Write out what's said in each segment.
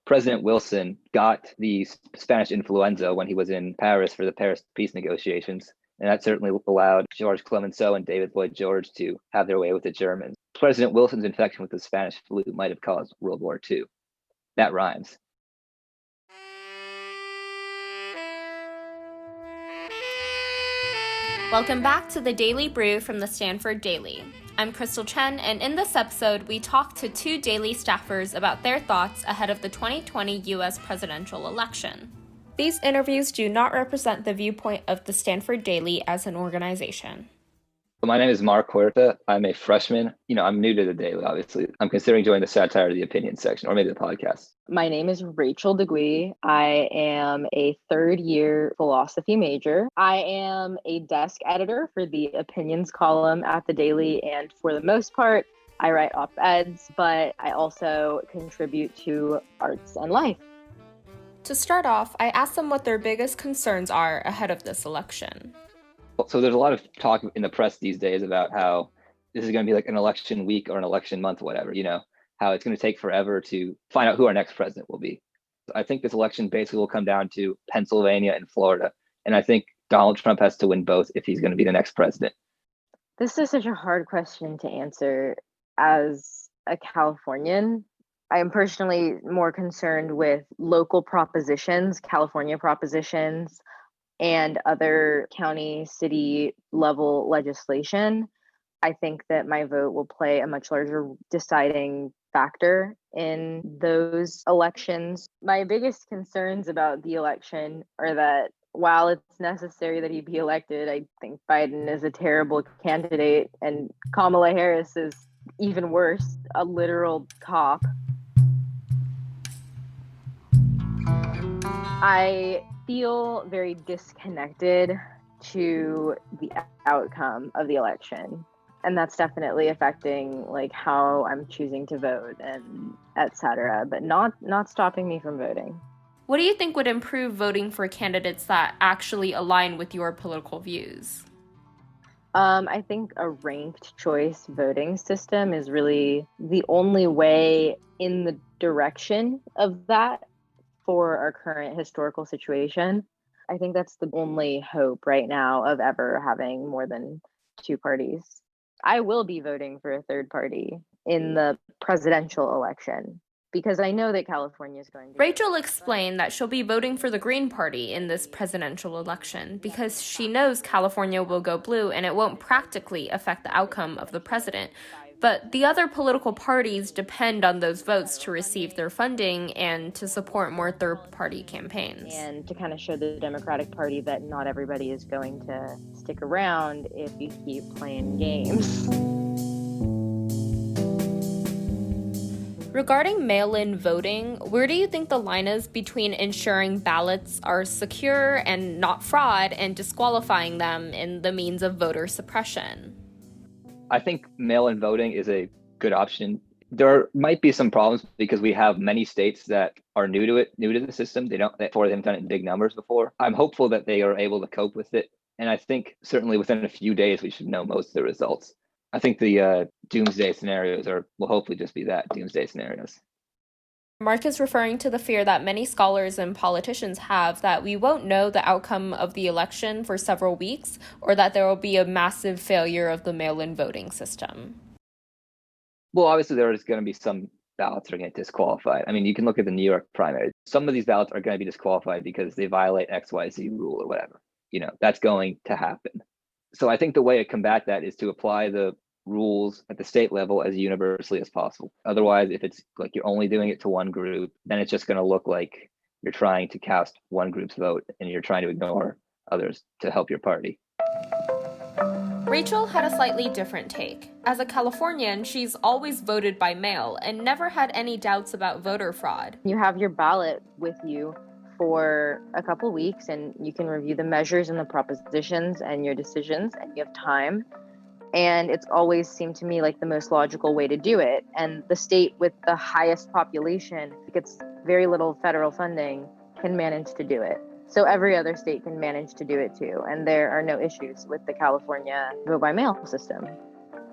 President Wilson got the Spanish influenza when he was in Paris for the Paris peace negotiations. And that certainly allowed George Clemenceau and David Lloyd George to have their way with the Germans. President Wilson's infection with the Spanish flu might have caused World War II. That rhymes. Welcome back to the Daily Brew from the Stanford Daily. I'm Chen, and in this episode, we talk to two Daily staffers about their thoughts ahead of the 2020 U.S. presidential election. These interviews do not represent the viewpoint of the Stanford Daily as an organization. My name is Mark Huerta. I'm a freshman. I'm new to the Daily, obviously. I'm considering joining the satire of the opinion section, or maybe the podcast. My name is Rachel DeGuy. I am a third-year philosophy major. I am a desk editor for the opinions column at the Daily, and for the most part, I write op-eds, but I also contribute to Arts and Life. To start off, I asked them what their biggest concerns are ahead of this election. So there's a lot of talk in the press these days about how this is going to be like an election week or an election month, whatever, how it's going to take forever to find out who our next president will be. I think this election basically will come down to Pennsylvania and Florida. And I think Donald Trump has to win both if he's going to be the next president. This is such a hard question to answer as a Californian. I am personally more concerned with local propositions, California propositions, and other county, city level legislation. I think that my vote will play a much larger deciding factor in those elections. My biggest concerns about the election are that while it's necessary that he be elected, I think Biden is a terrible candidate and Kamala Harris is even worse, a literal cop. I feel very disconnected to the outcome of the election. And that's definitely affecting how I'm choosing to vote and etc. But not stopping me from voting. What do you think would improve voting for candidates that actually align with your political views? I think a ranked choice voting system is really the only way in the direction of that for our current historical situation. I think that's the only hope right now of ever having more than two parties. I will be voting for a third party in the presidential election because I know that California is going to... Rachel explained that she'll be voting for the Green Party in this presidential election because she knows California will go blue and it won't practically affect the outcome of the president. But the other political parties depend on those votes to receive their funding and to support more third-party campaigns. And to kind of show the Democratic Party that not everybody is going to stick around if you keep playing games. Regarding mail-in voting, where do you think the line is between ensuring ballots are secure and not fraud and disqualifying them in the means of voter suppression? I think mail-in voting is a good option. There might be some problems because we have many states that are new to the system. They haven't done it in big numbers before. I'm hopeful that they are able to cope with it. And I think certainly within a few days, we should know most of the results. I think the doomsday scenarios will hopefully just be that, doomsday scenarios. Mark is referring to the fear that many scholars and politicians have that we won't know the outcome of the election for several weeks, or that there will be a massive failure of the mail-in voting system. Well, obviously there is going to be some ballots that are going to get disqualified. I mean, you can look at the New York primary. Some of these ballots are going to be disqualified because they violate XYZ rule or whatever. That's going to happen. So I think the way to combat that is to apply the rules at the state level as universally as possible. Otherwise, if it's like you're only doing it to one group, then it's just going to look like you're trying to cast one group's vote and you're trying to ignore others to help your party. Rachel had a slightly different take. As a Californian, she's always voted by mail and never had any doubts about voter fraud. You have your ballot with you for a couple weeks and you can review the measures and the propositions and your decisions and you have time. And it's always seemed to me like the most logical way to do it. And the state with the highest population gets very little federal funding can manage to do it. So every other state can manage to do it too. And there are no issues with the California vote by mail system.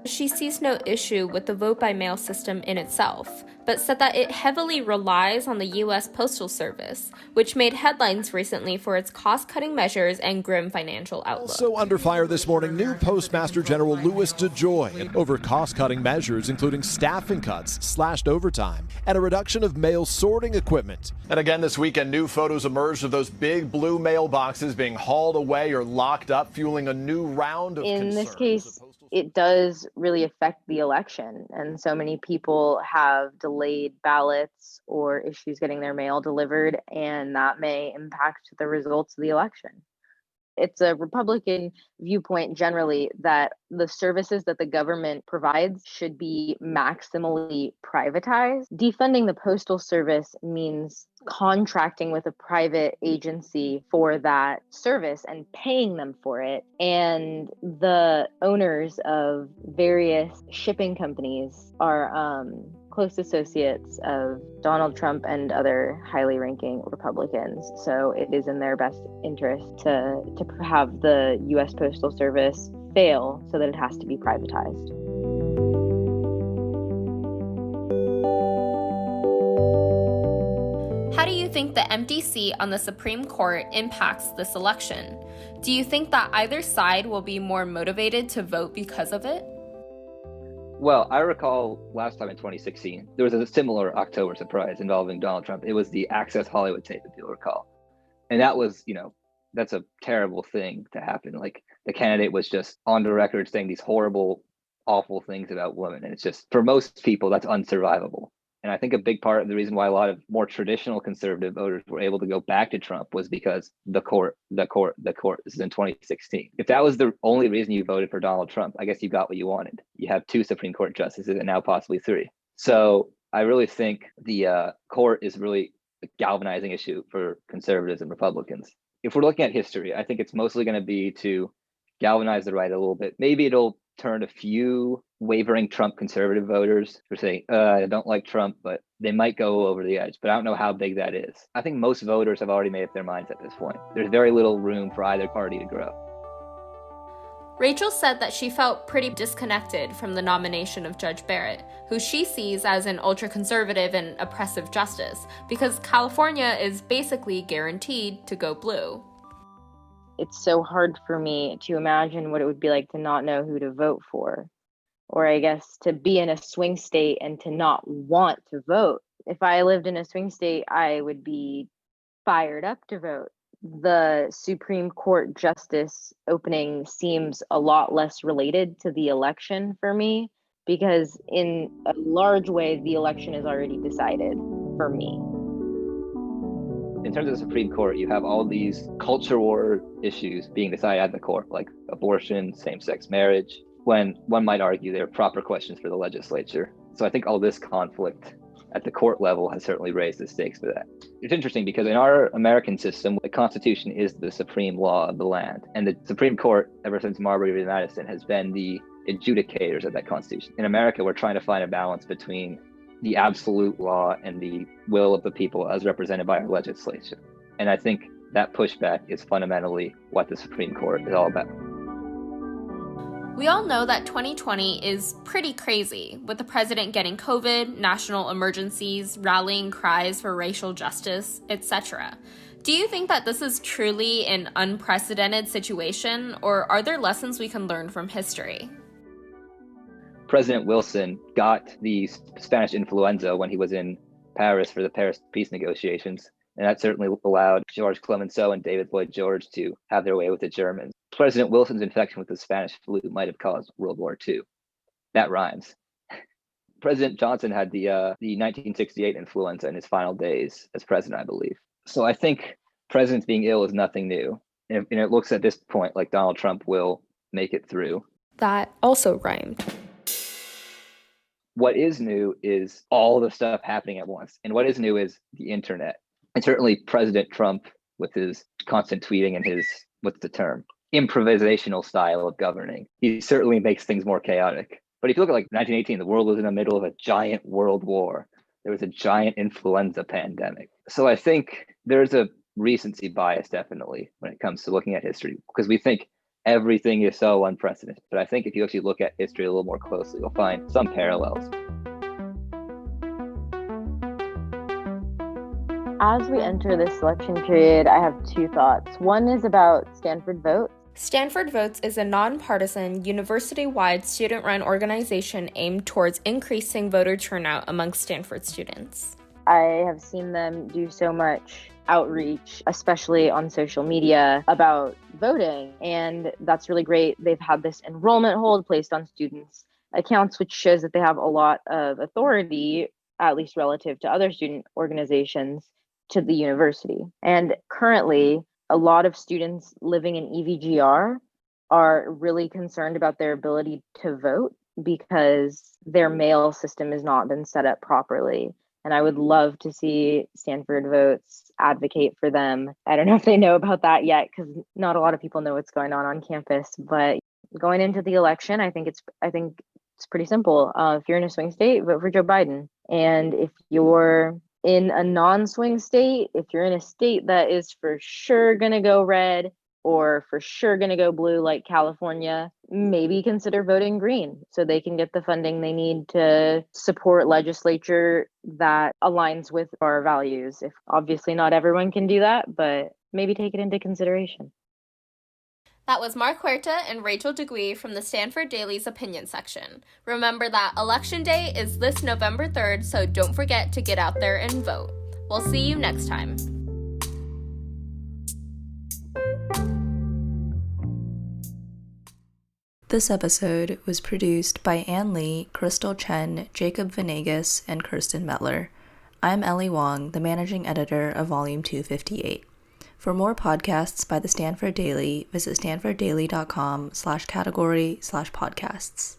She sees no issue with the vote-by-mail system in itself, but said that it heavily relies on the U.S. Postal Service, which made headlines recently for its cost-cutting measures and grim financial outlook. Also under fire this morning, new Postmaster General Louis DeJoy over cost-cutting measures, including staffing cuts, slashed overtime, and a reduction of mail sorting equipment. And again this weekend, new photos emerged of those big blue mailboxes being hauled away or locked up, fueling a new round of concerns. In this case, it does really affect the election. And so many people have delayed ballots or issues getting their mail delivered, and that may impact the results of the election. It's a Republican viewpoint generally that the services that the government provides should be maximally privatized. Defunding the Postal Service means contracting with a private agency for that service and paying them for it. And the owners of various shipping companies are close associates of Donald Trump and other highly ranking Republicans. So it is in their best interest to have the U.S. Postal Service fail so that it has to be privatized. How do you think the empty seat on the Supreme Court impacts this election? Do you think that either side will be more motivated to vote because of it? Well, I recall last time in 2016, there was a similar October surprise involving Donald Trump. It was the Access Hollywood tape, if you'll recall. And that was, that's a terrible thing to happen. Like, the candidate was just on the record saying these horrible, awful things about women. And it's just, for most people, that's unsurvivable. And I think a big part of the reason why a lot of more traditional conservative voters were able to go back to Trump was because the court. This is in 2016. If that was the only reason you voted for Donald Trump, I guess you got what you wanted. You have 2 Supreme Court justices and now possibly 3. So I really think the court is really a galvanizing issue for conservatives and Republicans. If we're looking at history, I think it's mostly going to be to galvanize the right a little bit. Maybe it'll turn a few wavering Trump conservative voters who say, I don't like Trump, but they might go over the edge. But I don't know how big that is. I think most voters have already made up their minds at this point. There's very little room for either party to grow. Rachel said that she felt pretty disconnected from the nomination of Judge Barrett, who she sees as an ultra-conservative and oppressive justice, because California is basically guaranteed to go blue. It's so hard for me to imagine what it would be like to not know who to vote for, or I guess to be in a swing state and to not want to vote. If I lived in a swing state, I would be fired up to vote. The Supreme Court justice opening seems a lot less related to the election for me, because in a large way, the election is already decided for me. In terms of the Supreme Court, you have all these culture war issues being decided at the court, like abortion, same-sex marriage, when one might argue they're proper questions for the legislature. So I think all this conflict at the court level has certainly raised the stakes for that. It's interesting because in our American system, the Constitution is the supreme law of the land. And the Supreme Court, ever since Marbury v. Madison, has been the adjudicators of that Constitution. In America, we're trying to find a balance between the absolute law and the will of the people as represented by our legislature. And I think that pushback is fundamentally what the Supreme Court is all about. We all know that 2020 is pretty crazy, with the president getting COVID, national emergencies, rallying cries for racial justice, etc. Do you think that this is truly an unprecedented situation, or are there lessons we can learn from history? President Wilson got the Spanish influenza when he was in Paris for the Paris peace negotiations, and that certainly allowed George Clemenceau and David Lloyd George to have their way with the Germans. President Wilson's infection with the Spanish flu might have caused World War II. That rhymes. President Johnson had the 1968 influenza in his final days as president, I believe. So I think presidents being ill is nothing new. And it looks at this point like Donald Trump will make it through. That also rhymed. What is new is all the stuff happening at once. And what is new is the internet. And certainly President Trump, with his constant tweeting and his, what's the term, improvisational style of governing, he certainly makes things more chaotic. But if you look at like 1918, the world was in the middle of a giant world war. There was a giant influenza pandemic. So I think there's a recency bias definitely when it comes to looking at history, because we think everything is so unprecedented. But I think if you actually look at history a little more closely, you'll find some parallels. As we enter this election period, I have two thoughts. One is about Stanford Votes. Stanford Votes is a nonpartisan, university-wide student-run organization aimed towards increasing voter turnout among Stanford students. I have seen them do so much outreach, especially on social media, about voting, and that's really great. They've had this enrollment hold placed on students' accounts, which shows that they have a lot of authority, at least relative to other student organizations, to the university. And currently, a lot of students living in EVGR are really concerned about their ability to vote because their mail system has not been set up properly. And I would love to see Stanford Votes advocate for them. I don't know if they know about that yet because not a lot of people know what's going on campus. But going into the election, I think it's pretty simple. If you're in a swing state, vote for Joe Biden. And if you're in a non-swing state, if you're in a state that is for sure going to go red or for sure going to go blue like California, maybe consider voting green so they can get the funding they need to support legislature that aligns with our values. If obviously not everyone can do that, but maybe take it into consideration. That was Mark Huerta and Rachel DeGuy from the Stanford Daily's opinion section. Remember that Election Day is this November 3rd, so don't forget to get out there and vote. We'll see you next time. This episode was produced by Ann Lee, Crystal Chen, Jacob Vanegas, and Kirsten Mettler. I'm Ellie Wong, the managing editor of Volume 258. For more podcasts by the Stanford Daily, visit stanforddaily.com/category/podcasts.